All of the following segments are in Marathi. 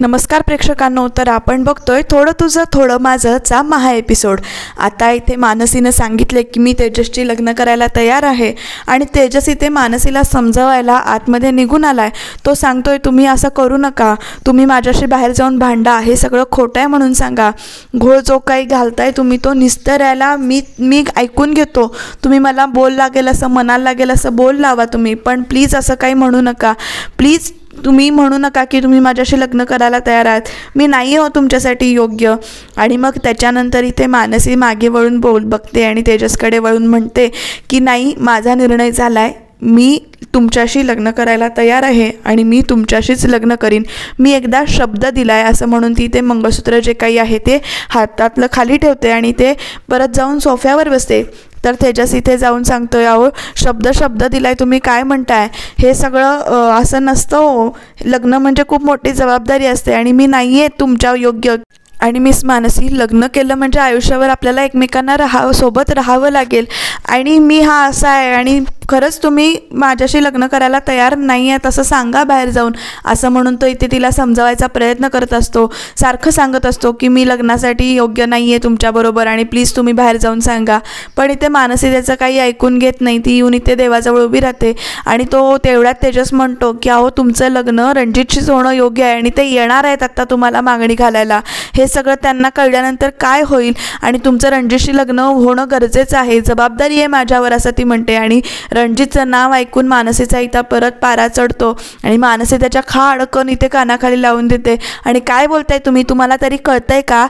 नमस्कार प्रेक्षकांनो, तर आपण बघतोय थोडं तुझं थोडं माझंचा महा एपिसोड। आता इथे मानसीनं सांगितले की मी तेजसची लग्न करायला तयार आहे आणि तेजस इथे मानसीला समजावायला आतमध्ये निघून आलाय। तो सांगतोय तुम्ही असं करू नका, तुम्ही माझ्याशी बाहेर जाऊन भांडा, हे सगळं खोटं आहे म्हणून सांगा। घोळ जो काही घालताय तुम्ही तो निस्तरायला मी ऐकून घेतो, तुम्ही मला बोल लागेल असं मनाला लागेल असं बोल लावा तुम्ही, पण प्लीज असं काही म्हणू नका। प्लीज तुम्ही म्हणू नका की तुम्ही माझ्याशी लग्न करायला तयार आहात, मी नाही हो तुमच्यासाठी योग्य। आणि मग त्याच्यानंतर इथे मानसी मागे वळून बघते आणि तेजसकडे वळून म्हणते की नाही, माझा निर्णय झालाय, मी तुमच्याशी लग्न करायला तयार आहे आणि मी तुमच्याशीच लग्न करीन। मी एकदा शब्द दिलाय असं म्हणून ती ते मंगळसूत्र जे काही आहे ते हातातलं खाली ठेवते आणि ते परत जाऊन सोफ्यावर बसते। तर तेजस इथे जाऊन सांगतोय, अहो शब्द दिलाय, तुम्ही काय म्हणताय, हे सगळं असं नसतं हो, लग्न म्हणजे खूप मोठी जबाबदारी असते आणि मी नाही आहे तुमच्या योग्य। आणि मिस मानसी, लग्न केलं म्हणजे आयुष्यावर आपल्याला एकमेकांना सोबत राहावं लागेल आणि मी हा असा आहे आणि खरंच तुम्ही माझ्याशी लग्न करायला तयार नाही आहे तसं सांगा बाहेर जाऊन, असं म्हणून तो इथे तिला समजावायचा प्रयत्न करत असतो। सारखं सांगत असतो की मी लग्नासाठी योग्य नाही आहे तुमच्याबरोबर आणि प्लीज तुम्ही बाहेर जाऊन सांगा। पण इथे मानसी त्याचं काही ऐकून घेत नाही, ती येऊन इथे देवाजवळ उभी राहते आणि तो तेवढ्यात तेजस म्हणतो की अहो तुमचं लग्न रणजितशीच होणं योग्य आहे आणि ते येणार आहेत आत्ता तुम्हाला मागणी घालायला। हे सगळं त्यांना कळल्यानंतर काय होईल आणि तुमचं रणजितशी लग्न होणं गरजेचं आहे, जबाबदारी आहे माझ्यावर, असं ती म्हणते। आणि रणजितचं नाव ऐकून मानसीचा इथं परत पारा चढतो आणि मानसी त्याच्या खाडकन इथे कानाखाली लावून देते आणि काय बोलताय तुम्ही, तुम्हाला तरी कळतंय का,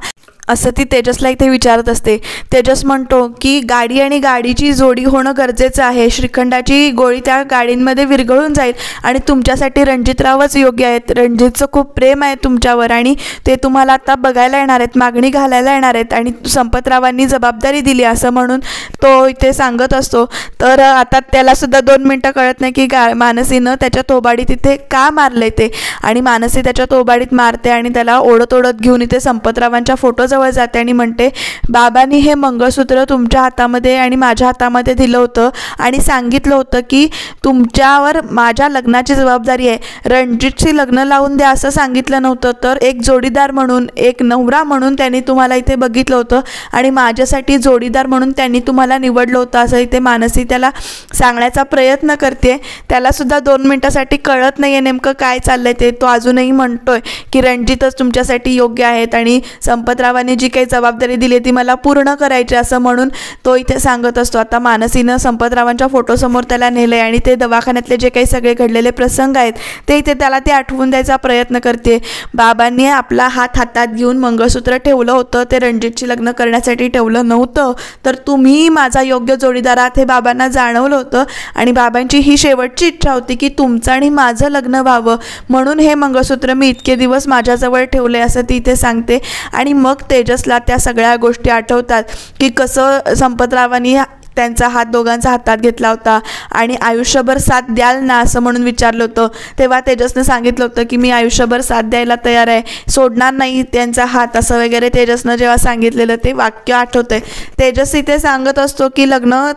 असं ती तेजसला इथे विचारत असते। तेजस म्हणतो की गाडी आणि गाडीची जोडी होणं गरजेचं आहे, श्रीखंडाची गोळी त्या गाडींमध्ये विरघळून जाईल आणि तुमच्यासाठी रणजितरावच योग्य आहेत, रणजितचं खूप प्रेम आहे तुमच्यावर आणि ते तुम्हाला आता बघायला येणार आहेत, मागणी घालायला येणार आहेत आणि संपतरावांनी जबाबदारी दिली, असं म्हणून तो इथे सांगत असतो। तर आता त्यालासुद्धा 2 मिनटं कळत नाही की मानसीनं त्याच्या तोबाडीत इथे का मारलंय ते, आणि मानसी त्याच्या तोबाडीत मारते आणि त्याला ओढत घेऊन इथे संपतरावांच्या फोटोजवळ जाते आणि म्हणते, बाबांनी हे मंगळसूत्र तुमच्या हातामध्ये आणि माझ्या हातामध्ये दिलं होतं आणि सांगितलं होतं की तुमच्यावर माझ्या लग्नाची जबाबदारी आहे, रणजितशी लग्न लावून द्या असं सांगितलं नव्हतं, तर एक जोडीदार म्हणून, एक नवरा म्हणून त्यांनी तुम्हाला इथे बघितलं होतं आणि माझ्यासाठी जोडीदार म्हणून त्यांनी तुम्हाला निवडलं होतं, असं इथे मानसी त्याला सांगण्याचा प्रयत्न करते। त्यालासुद्धा 2 मिनटासाठी कळत नाही आहे नेमकं काय चाललंय ते, तो अजूनही म्हणतोय की रणजितच तुमच्यासाठी योग्य आहेत आणि संपतरावांनी जी काही जबाबदारी दिली ती मला पूर्ण करायची, असं म्हणून तो इथे सांगत असतो। आता मानसीनं संपतरावांच्या फोटोसमोर त्याला नेलंय आणि ते दवाखान्यातले जे काही सगळे घडलेले प्रसंग आहेत ते इथे त्याला ते आठवून द्यायचा प्रयत्न करते। बाबांनी आपला हात हातात घेऊन मंगळसूत्र ठेवलं होतं, ते रणजितची लग्न करण्यासाठी ठेवलं नव्हतं, तर तुम्ही माझा योग्य जोडीदार आहात हे बाबांना जाणवलं होतं आणि बाबांची ही शेवटची इच्छा होती की तुमचं आणि माझं लग्न व्हावं, म्हणून हे मंगळसूत्र मी इतके दिवस माझ्याजवळ ठेवले, असं ती इथे सांगते। आणि मग तेजसला त्या सगळ्या गोष्टी आठवतात की कसं संपतरावांनी त्यांचा हात दोघांचा हातात घेतला होता आणि आयुष्यभर साथ द्याल ना असं म्हणून विचारलं होतं, तेव्हा तेजसनं सांगितलं होतं की मी आयुष्यभर साथ द्यायला तयार आहे, सोडणार नाही त्यांचा हात, असं वगैरे तेजसनं जेव्हा सांगितलेलं ते वाक्य आठवतंय। तेजस इथे सांगत असतो की लग्न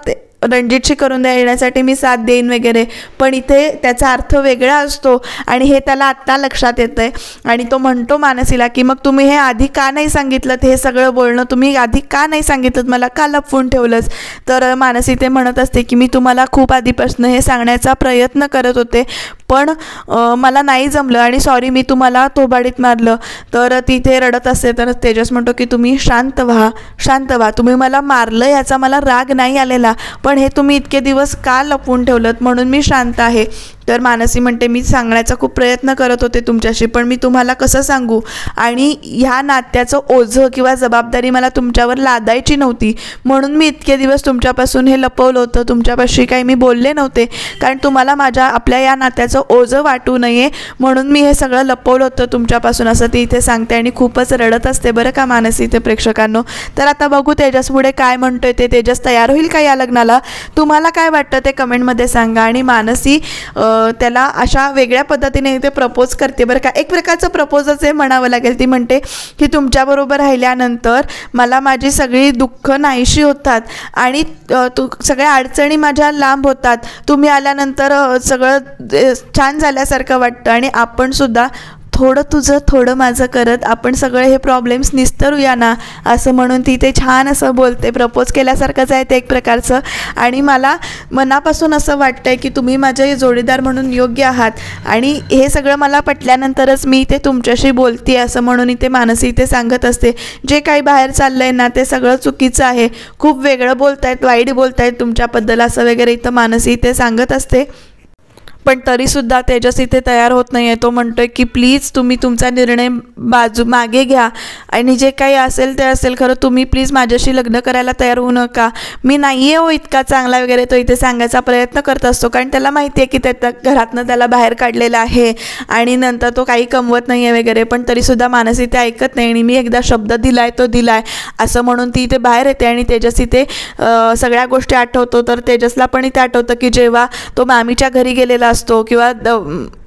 रणजितशी करून देण्यासाठी मी साथ देईन वगैरे, पण इथे त्याचा अर्थ वेगळा असतो आणि हे त्याला आत्ता लक्षात येतं आहे आणि तो म्हणतो मानसीला की मग तुम्ही हे आधी का नाही सांगितलं, हे सगळं बोलणं तुम्ही आधी का नाही सांगितलं, मला का लपवून ठेवलंच। तर मानसी ते म्हणत असते की मी तुम्हाला खूप आधीपासून हे सांगण्याचा प्रयत्न करत होते, पण मला नाही जमलं आणि सॉरी, मी तुम्हाला तोबाडीत मारलं। तर तिथे रडत असते। तर तेजस म्हणतो की तुम्ही शांत व्हा, तुम्ही मला मारलं याचा मला राग नाही आलेला, पण हे तुम्ही इतके दिवस का लपवून ठेवलं, म्हणून मी शांत आहे। तर मानसी म्हणते, मी सांगण्याचा खूप प्रयत्न करत होते तुमच्याशी, पण मी तुम्हाला कसं सांगू, आणि ह्या नात्याचं ओझं किंवा जबाबदारी मला तुमच्यावर लादायची नव्हती, म्हणून मी इतके दिवस तुमच्यापासून हे लपवलं होतं, तुमच्यापाशी काही मी बोलले नव्हते, कारण तुम्हाला आपल्या या नात्याचं ओझं वाटू नये म्हणून मी हे सगळं लपवलं होतं तुमच्यापासून, असं ती इथे सांगते आणि खूपच रडत असते बरं का मानसी इथे प्रेक्षकांनो। तर आता बघू तेजस पुढे काय म्हणतोय ते, तेजस तयार होईल का या लग्नाला, तुम्हाला काय वाटतं ते कमेंटमध्ये सांगा। आणि मानसी त्याला अशा वेगळ्या पद्धतीने ते प्रपोज करते बरं का, एक प्रकारचं प्रपोजच आहे म्हणावं लागेल। ती म्हणते की तुमच्याबरोबर राहिल्यानंतर मला माझी सगळी दुःख नाहीशी होतात आणि सगळ्या अडचणी माझ्या लांब होतात, तुम्ही आल्यानंतर सगळं छान झाल्यासारखं वाटतं आणि आपण सुद्धा थोडं तुझं थोडं माझं करत आपण सगळे हे प्रॉब्लेम्स निस्तरूया ना, असं म्हणून ती ते छान असं बोलते. प्रपोज केल्यासारखंच आहे ते एक प्रकारचं. आणि मला मनापासून असं वाटतं आहे की तुम्ही माझे जोडीदार म्हणून योग्य आहात, आणि हे सगळं मला पटल्यानंतरच मी इथे तुमच्याशी बोलते असं म्हणून इथे मानसी इथे सांगत असते. जे काही बाहेर चाललं आहे ना ते सगळं चुकीचं आहे, खूप वेगळं बोलतायत, वाईट बोलतायत तुमच्याबद्दल असं वगैरे इथं मानसी इथे सांगत असते. पण तरीसुद्धा तेजस इथे तयार होत नाही आहे. तो म्हणतो आहे की प्लीज तुम्ही तुमचा निर्णय मागे घ्या, आणि जे काही असेल ते असेल, खरं तुम्ही प्लीज माझ्याशी लग्न करायला तयार होऊ नका. मी नाही आहे हो इतका चांगला वगैरे तो इथे सांगायचा प्रयत्न करत असतो, कारण त्याला माहिती आहे की त्या घरातनं त्याला बाहेर काढलेलं आहे आणि नंतर तो काही कमवत नाही आहे वगैरे. पण तरीसुद्धा मानस इथे ऐकत नाही, आणि मी एकदा शब्द दिला आहे तो दिला आहे असं म्हणून ती इथे बाहेर येते. आणि तेजस इथे सगळ्या गोष्टी आठवतो. तर तेजसला पण इथे आठवतं की जेव्हा तो मामीच्या घरी गेलेला असतो किंवा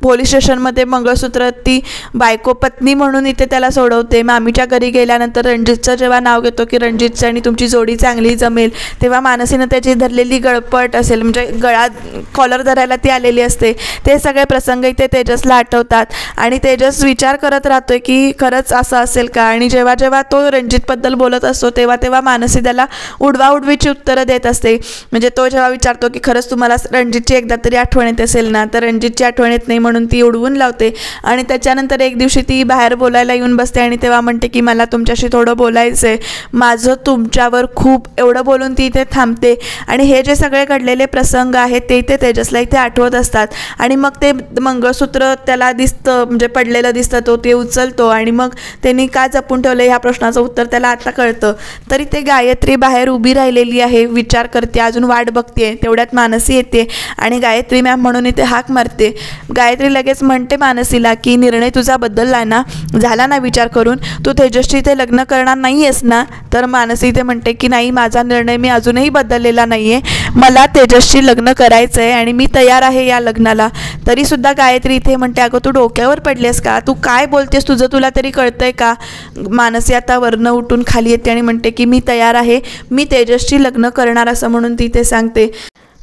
पोलीस स्टेशनमध्ये मंगळसूत्र ती बायको पत्नी म्हणून इथे त्याला सोडवते. मामीच्या घरी गेल्यानंतर रणजितचं जेव्हा नाव घेतो की रणजितचं आणि तुमची जोडी चांगली जमेल, तेव्हा मानसीनं त्याची धरलेली गळपट असेल, म्हणजे गळ्यात कॉलर धरायला ती आलेली असते, ते सगळे प्रसंग इथे तेजसला आठवतात. आणि तेजस विचार करत राहतोय की खरंच असं असेल का. आणि जेव्हा जेव्हा तो रणजितबद्दल बोलत असतो तेव्हा तेव्हा मानसी त्याला उडवाउडवीची उत्तरं देत असते. म्हणजे तो जेव्हा विचारतो की खरंच तुम्हाला रणजितची एकदा तरी आठवण येत असेल ना, तर रणजितची आठवण येत नाही म्हणून ती उडवून लावते. आणि त्याच्यानंतर एक दिवशी ती बाहेर बोलायला येऊन बसते आणि तेव्हा म्हणते की मला तुमच्याशी थोडं बोलायचं आहे, माझं तुमच्यावर खूप, एवढं बोलून ती इथे थांबते. आणि हे जे सगळे घडलेले प्रसंग आहेत ते इथे तेजसला इथे आठवत असतात. आणि मग ते मंगळसूत्र त्याला दिसतं, म्हणजे पडलेलं दिसतं, तो ते उचलतो आणि मग त्यांनी का जपून ठेवलं ह्या प्रश्नाचं उत्तर त्याला आता कळतं. तरी ते गायत्री बाहेर उभी राहिलेली आहे, विचार करते, अजून वाट बघते. तेवढ्यात मानसी येते आणि गायत्री मॅम म्हणून इथे हाक मारते. गायत्री लगेच म्हणते मानसीला की निर्णय तुझा बदलला ना, झाला ना विचार करून, तू तेजसशी इथे लग्न करणार नाही आहेस ना. तर मानसी इथे म्हणते की नाही, माझा निर्णय मी अजूनही बदललेला नाही आहे, मला तेजसशी लग्न करायचं आहे आणि मी तयार आहे या लग्नाला. तरीसुद्धा गायत्री इथे म्हणते अगं तू डोक्यावर पडलेस का, तू काय बोलतेस, तुझं तुला तरी कळतंय का. मानसी आता वरनं उठून खाली येते आणि म्हणते की मी तयार आहे, मी तेजसशी लग्न करणार असं म्हणून ती ते सांगते.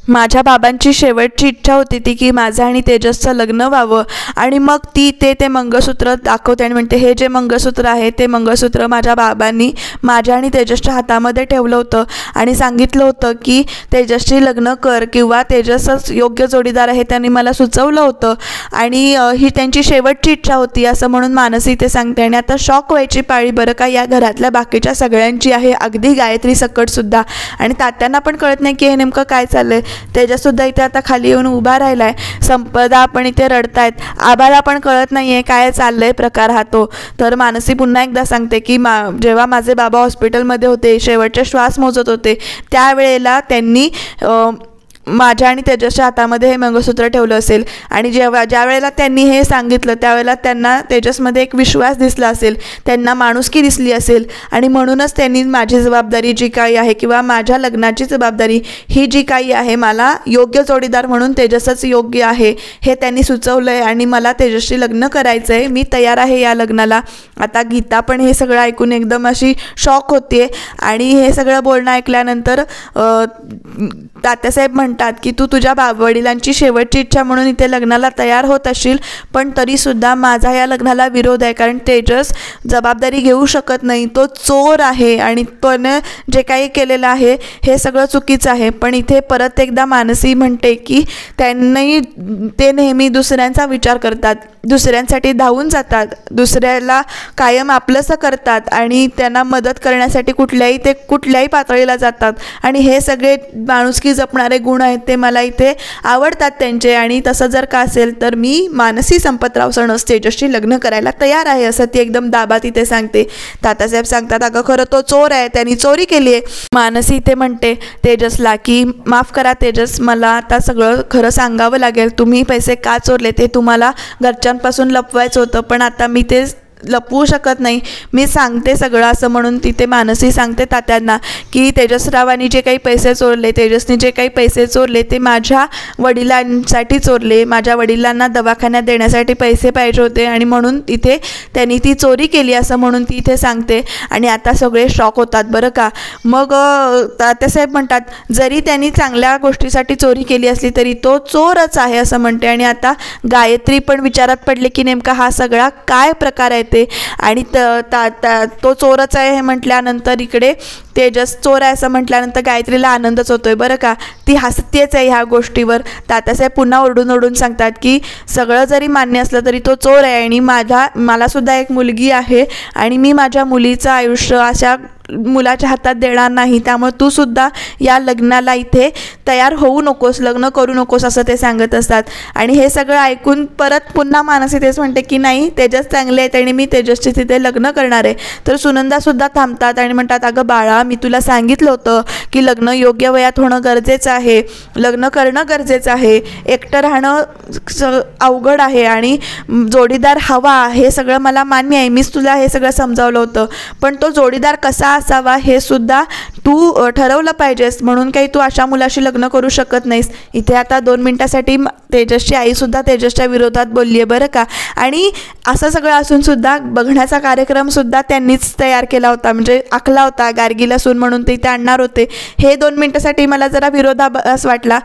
माझ्या बाबांची शेवटची इच्छा होती ती की माझं आणि तेजसचं लग्न व्हावं. आणि मग ती ते मंगळसूत्र दाखवते आणि म्हणते हे जे मंगळसूत्र आहे ते मंगळसूत्र माझ्या बाबांनी माझ्या आणि तेजसच्या हातामध्ये ठेवलं होतं आणि सांगितलं होतं की तेजसशी लग्न कर किंवा तेजसच योग्य जोडीदार आहे, त्यांनी मला सुचवलं होतं आणि ही त्यांची शेवटची इच्छा होती असं म्हणून मानसी इथे सांगते. आणि आता शॉक व्हायची पाळी बरं का या घरातल्या बाकीच्या सगळ्यांची आहे, अगदी गायत्री सकटसुद्धा. आणि तात्यांना पण कळत नाही की हे नेमकं काय चाललं आहे. तेजससुद्धा इथे आता खाली येऊन उभा राहिला आहे. संपदा पण इथे रडतायत. आबाला पण कळत नाही आहे काय चाललं आहे प्रकार हा तो. तर मानसी पुन्हा एकदा सांगते की जेव्हा माझे बाबा हॉस्पिटलमध्ये होते, शेवटचे श्वास मोजत होते, त्यावेळेला त्यांनी माझ्या आणि तेजसच्या हातामध्ये हे मंगळसूत्र ठेवलं असेल. आणि ज्या वेळेला त्यांनी हे सांगितलं त्यावेळेला त्यांना तेजसमध्ये एक विश्वास दिसला असेल, त्यांना माणुसकी दिसली असेल, आणि म्हणूनच त्यांनी माझी जबाबदारी जी काही आहे किंवा माझ्या लग्नाची जबाबदारी ही जी काही आहे, मला योग्य जोडीदार म्हणून तेजसच योग्य आहे हे त्यांनी सुचवलं आहे आणि मला तेजसशी लग्न करायचं आहे, मी तयार आहे या लग्नाला. आता गीता पण हे सगळं ऐकून एकदम अशी शॉक होते. आणि हे सगळं बोलणं ऐकल्यानंतर तात्यासाहेब म्हणतात की तू तुझ्या वडिलांची शेवटची इच्छा म्हणून इथे लग्नाला तयार होत असशील, पण तरीसुद्धा माझा या लग्नाला विरोध आहे, कारण तेजस जबाबदारी घेऊ शकत नाही, तो चोर आहे आणि त्यानं जे काही केलेलं आहे हे सगळं चुकीचं आहे. पण इथे परत एकदा मानसी म्हणते की त्यांनी ते नेहमी दुसऱ्यांचा विचार करतात, दुसऱ्यांसाठी धावून जातात, दुसऱ्याला कायम आपलंसं करतात आणि त्यांना मदत करण्यासाठी कुठल्याही पातळीला जातात. आणि हे सगळे माणुसकी जपणारे गुण आहेत ते मला इथे आवडतात त्यांचे. आणि तसं जर का असेल तर मी मानसी संपतराव सणस तेजसशी लग्न करायला तयार आहे असं ती एकदम दाबा तिथे सांगते. तात्यासाहेब सांगतात अगं खरं तो चोर आहे, त्यांनी चोरी केली आहे. मानसी इथे म्हणते तेजसला की माफ करा तेजस, मला आता सगळं खरं सांगावं लागेल, तुम्ही पैसे का चोरले ते तुम्हाला घरच्यांपासून लपवायचं होतं, पण आता मी ते लपवू शकत नाही, मी सांगते सगळं असं म्हणून तिथे मानसी सांगते तात्यांना की तेजसरावांनी जे काही पैसे चोरले, तेजसने जे काही पैसे चोरले ते माझ्या वडिलांसाठी चोरले, माझ्या वडिलांना दवाखान्यात देण्यासाठी पैसे पाहिजे होते आणि म्हणून तिथे त्यांनी ती चोरी केली असं म्हणून ती इथे सांगते. आणि आता सगळे शॉक होतात बरं का. मग तात्यासाहेब म्हणतात जरी त्यांनी चांगल्या गोष्टीसाठी चोरी केली असली तरी तो चोरच आहे असं म्हणते. आणि आता गायत्री पण विचारात पडले की नेमका हा सगळा काय प्रकार आहे ते. आणि तो चोरच आहे हे म्हटल्यानंतर इकडे तेजस चोर आहे असं म्हटल्यानंतर गायत्रीला आनंदच होतोय बरं का. ती हसतेच आहे ह्या गोष्टीवर. तात्यासाहेब पुन्हा ओरडून ओरडून सांगतात की सगळं जरी मान्य असलं तरी तो चोर आहे आणि मलासुद्धा एक मुलगी आहे आणि मी माझ्या मुलीचं आयुष्य अशा मुलाच्या हातात देणार नाही, त्यामुळे तू सुद्धा या लग्नाला इथे तयार होऊ नकोस, लग्न करू नकोस असं ते सांगत असतात. आणि हे सगळं ऐकून परत पुन्हा मानसी तेच म्हणते की नाही तेजस चांगले आहेत आणि मी तेजसची तिथे लग्न करणार आहे. तर सुनंदासुद्धा थांबतात आणि म्हणतात अगं बाळा मी तुला सांगितलं होतं की लग्न योग्य वयात होणं गरजेचं आहे, लग्न करणं गरजेचं आहे, एकटं राहणं अवघड आहे आणि जोडीदार हवा हे सगळं मला मान्य आहे, मीच तुला हे सगळं समजावलं होतं, पण तो जोडीदार कसा असावा हे सुद्धा तू ठरवलं पाहिजेस, म्हणून काही तू अशा मुलाशी लग्न करू शकत नाहीस. इथे आता 2 मिनिटासाठी तेजसची आईसुद्धा तेजसच्या विरोधात बोलली आहे बरं का. आणि असं सगळं असूनसुद्धा बघण्याचा कार्यक्रमसुद्धा त्यांनीच तयार केला होता, म्हणजे आखला होता, गार्गीला सून म्हणून ते इथे आणणार होते. हे 2 मिनिटासाठी मला जरा विरोधाभास वाटला.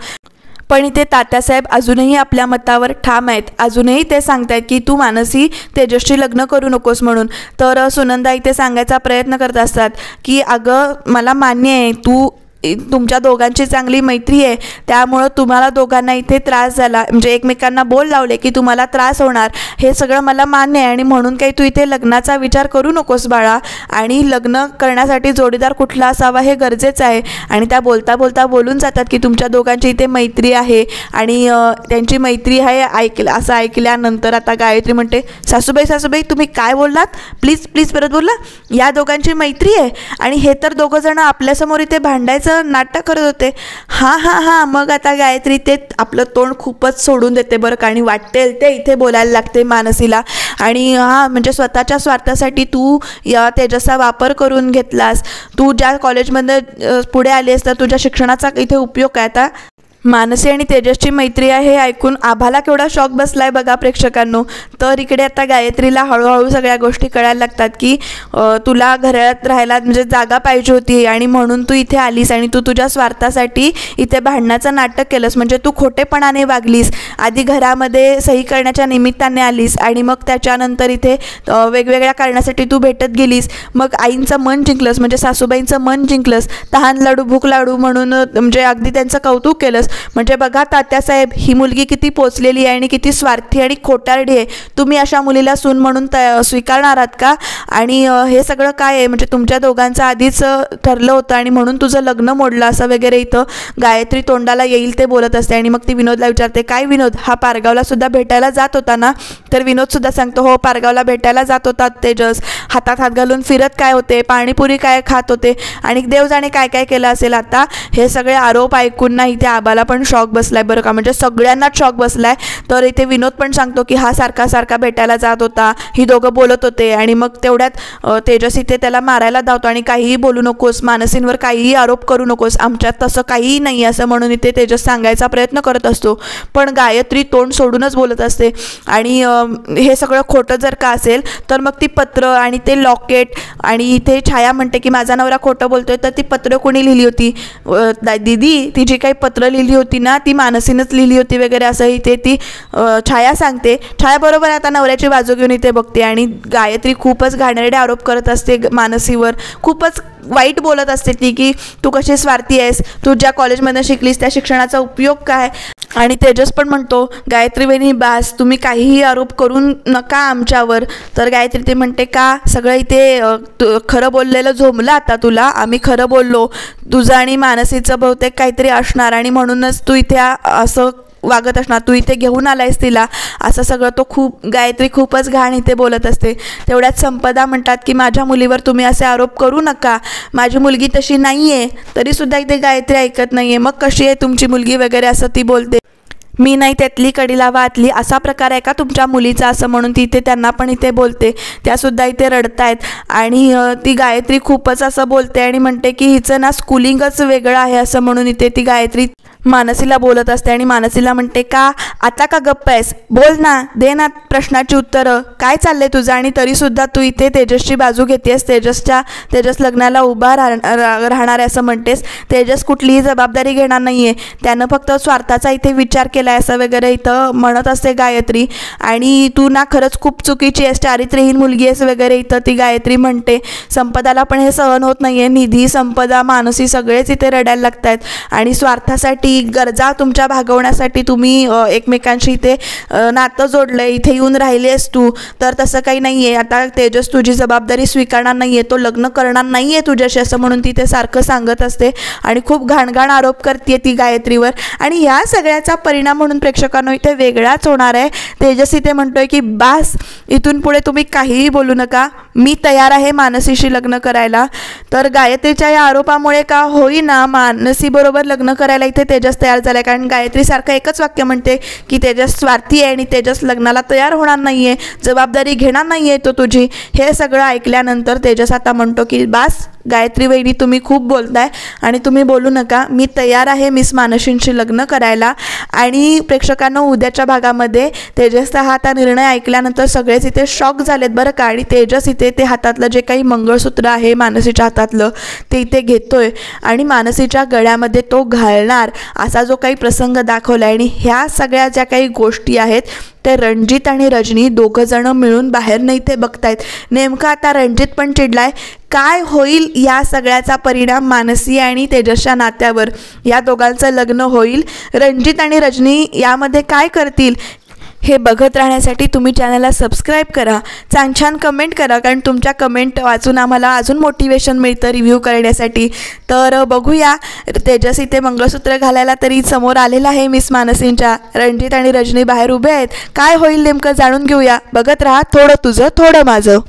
पण इथे तात्यासाहेब अजूनही आपल्या मतावर ठाम आहेत, अजूनही ते सांगत आहेत की तू मानसी तेजसशी लग्न करू नकोस म्हणून. तर सुनंदा इथे सांगायचा प्रयत्न करत असतात की अगं मला मान्य आहे तुमच्या दोघांची चांगली मैत्री आहे, त्यामुळं तुम्हाला दोघांना इथे त्रास झाला, म्हणजे एकमेकांना बोल लावले की तुम्हाला त्रास होणार, हे सगळं मला मान्य आहे आणि म्हणून काही तू इथे लग्नाचा विचार करू नकोस बाळा, आणि लग्न करण्यासाठी जोडीदार कुठला असावा हे गरजेचं आहे. आणि त्या बोलता बोलता बोलून जातात की तुमच्या दोघांची इथे मैत्री आहे आणि त्यांची मैत्री आहे असं ऐकल्यानंतर आता गायत्री म्हणते सासूबाई तुम्ही काय बोललात, प्लीज परत बोला. या दोघांची मैत्री आहे आणि हे तर दोघंजणं आपल्यासमोर इथे भांडायचं नाटक करत होते. हां मग आता गायत्री ते आपलं तोंड खूपच सोडून देते बरं का आणि वाटेल ते इथे बोलायला लागते मानसीला. आणि म्हणजे स्वतःच्या स्वार्थासाठी तू या तेजसचा वापर करून घेतलास, तू ज्या कॉलेजमध्ये पुढे आलीस तर तुझ्या शिक्षणाचा इथे उपयोग काय. आता मानसी आणि तेजसची मैत्री आहे हे ऐकून आभाला केवढा शॉक बसलाय बघा प्रेक्षकांनो. तर इकडे आता गायत्रीला हळूहळू सगळ्या गोष्टी कळायला लागतात की तुला घरात राहायला म्हणजे जागा पाहिजे होती आणि म्हणून तू इथे आलीस आणि तू तुझ्या स्वार्थासाठी इथे भांडणाचं नाटक केलंस, म्हणजे तू खोटेपणाने वागलीस. आधी घरामध्ये सही करण्याच्या निमित्ताने आलीस आणि मग त्याच्यानंतर इथे वेगवेगळ्या कारणासाठी तू भेटत गेलीस, मग आईंचं मन जिंकलंस, म्हणजे सासूबाईंचं मन जिंकलंस, तहान लाडू भूक लाडू म्हणून म्हणजे अगदी त्यांचं कौतुक केलंस. म्हणजे बघा तात्यासाहेब ही मुलगी किती पोचलेली आहे आणि किती स्वार्थी आणि खोटारडी आहे, तुम्ही अशा मुलीला सून म्हणून स्वीकारणार आहात का. आणि हे सगळं काय आहे, म्हणजे तुमच्या दोघांचं आधीच ठरलं होतं आणि म्हणून तुझं लग्न मोडलं असं वगैरे इथं गायत्री तोंडाला येईल ते बोलत असते. आणि मग ती विनोदला विचारते काय विनोद हा पारगावला सुद्धा भेटायला जात होता ना. तर विनोदसुद्धा सांगतो हो पारगावला भेटायला जात होता तेजस, हातात हात घालून फिरत काय होते, पाणीपुरी काय खात होते आणि देव जाणे काय काय केलं असेल. आता हे सगळे आरोप ऐकून नाही ते आबाला पण शॉक बसलाय बरं का, म्हणजे सगळ्यांनाच शॉक बसलाय. तर इथे विनोद पण सांगतो की हा सारखा भेटायला जात होता, ही दोघं बोलत होते आणि मग तेवढ्यात तेजस इथे त्याला मारायला धावतो आणि काहीही बोलू नकोस, मानसींवर काहीही आरोप करू नकोस, आमच्यात तसं काहीही नाही असं म्हणून इथे तेजस सांगायचा प्रयत्न करत असतो. पण गायत्री तोंड सोडूनच बोलत असते. आणि हे सगळं खोटं जर का असेल तर मग ती पत्र आणि ते लॉकेट, आणि इथे छाया म्हणते की माझा नवरा खोटं बोलतोय, तर ती पत्र कोणी लिहिली होती दीदी, ती जी काही पत्र लिहिली होती ना ती मानसीनंच लिहिली होती वगैरे असं इथे ती छाया सांगते. छाया बरोबर आता नवऱ्याची बाजू घेऊन इथे बघते आणि गायत्री खूपच घाणेरडे आरोप करत असते मानसीवर, खूपच वाईट बोलत असते ती की तू कशी स्वार्थी आहेस, तू ज्या कॉलेजमध्ये शिकलीस त्या शिक्षणाचा उपयोग काय. आणि तेजस पण म्हणतो गायत्री वहिनी बास, तुम्ही काहीही आरोप करून नका आमच्यावर. तर गायत्री ते म्हणते का सगळं इथे खरं बोललेलं झोंबलं आता तुला, आम्ही खरं बोललो, तुझं आणि मानसीचं बहुतेक काहीतरी असणार आणि म्हणूनच तू इथे असं वागत असणार, तू इथे घेऊन आलायस तिला, असं सगळं तो गायत्री खूपच घाण इथे बोलत असते. तेवढ्यात संपदा म्हणतात की माझ्या मुलीवर तुम्ही असे आरोप करू नका, माझी मुलगी तशी नाही आहे. तरीसुद्धा इथे गायत्री ऐकत नाही आहे, मग कशी आहे तुमची मुलगी वगैरे असं ती बोलते. मी नाही त्यातली कडी लावा आतली असा प्रकार आहे का तुमच्या मुलीचा, असं म्हणून ती इथे त्यांना पण इथे बोलते. त्यासुद्धा इथे रडतायत आणि ती गायत्री खूपच असं बोलते आणि म्हणते की हिचं ना स्कूलिंगच वेगळं आहे असं म्हणून इथे ती गायत्री मानसीला बोलत असते. आणि मानसीला म्हणते का आता का गप्प आहेस, बोल ना, दे ना प्रश्नाची उत्तरं, काय चाललंय तुझं. आणि तरीसुद्धा तू इथे तेजसची बाजू घेतेस, तेजस लग्नाला उभा राहणार आहे असं म्हणतेस. तेजस कुठलीही जबाबदारी घेणार नाही आहे, त्यानं फक्त स्वार्थाचा इथे विचार केला आहे असं वगैरे इथं म्हणत असते गायत्री. आणि तू ना खरंच खूप चुकीची आहेस, चारित्र्यहीन मुलगी आहेस वगैरे इथं ती गायत्री म्हणते. संपदाला पण हे सहन होत नाही आहे. निधी, संपदा, मानसी सगळेच इथे रडायला लागत आहेत आणि स्वार्थासाठी, गरजा तुमच्या भागवण्यासाठी तुम्ही एकमेकांशी इथे नातं जोडलं आहे, इथे येऊन राहिलेस तू. तर तसं काही नाही आहे, आता तेजस तुझी जबाबदारी स्वीकारणार नाही आहे, तो लग्न करणार नाही आहे तुझ्याशी असं म्हणून ती ते सारखं सांगत असते आणि खूप घाणघाण आरोप करते ती गायत्रीवर. आणि ह्या सगळ्याचा परिणाम म्हणून प्रेक्षकांनो इथे वेगळाच होणार आहे. तेजस इथे म्हणतोय की बास, इथून पुढे तुम्ही काहीही बोलू नका, मी तयार आहे मानसीशी लग्न करायला. तर गायत्रीच्या या आरोपामुळे का होईना मानसीबरोबर लग्न करायला इथे तेजस तयार झाला आहे. कारण गायत्री सारखं एकच वाक्य म्हणते की तेजस स्वार्थी आहे आणि तेजस लग्नाला तयार होणार नाही आहे, जबाबदारी घेणार नाही आहे तो तुझी. हे सगळं ऐकल्यानंतर तेजस आता म्हणतो की बास गायत्री वहिनी, तुम्ही खूप बोलताय आणि तुम्ही बोलू नका, मी तयार आहे मिस मानसींशी लग्न करायला. आणि प्रेक्षकांना उद्याच्या भागामध्ये तेजसचा हा आता निर्णय ऐकल्यानंतर सगळेच इथे शॉक झालेत बरं का. आणि तेजस इथे ते हातातलं जे काही मंगळसूत्र आहे मानसीच्या हातातलं ते इथे घेतोय आणि मानसीच्या गळ्यामध्ये तो घालणार असा जो काही प्रसंग दाखवला आहे. आणि ह्या सगळ्या ज्या काही गोष्टी आहेत ते रणजित आणि रजनी दोघंजणं मिळून बाहेरनं इथे बघतायत. नेमकं आता रणजित पण चिडलाय, काय होईल या सगळ्याचा परिणाम मानसी आणि तेजसच्या नात्यावर. या दोघांचं लग्न होईल, रणजित आणि रजनी यामध्ये काय करतील हे बघत राहण्यासाठी तुम्ही चॅनलला सबस्क्राईब करा, छान छान कमेंट करा, कारण तुमच्या कमेंट वाचून आम्हाला अजून मोटिवेशन मिळतं रिव्ह्यू करण्यासाठी. तर बघूया, तेजस इथे मंगळसूत्र घालायला तरी समोर आलेला आहे मिस मानसींच्या. रणजित आणि रजनी बाहेर उभे आहेत, काय होईल नेमकं जाणून घेऊया. बघत राहा थोडं तुझं थोडं माझं.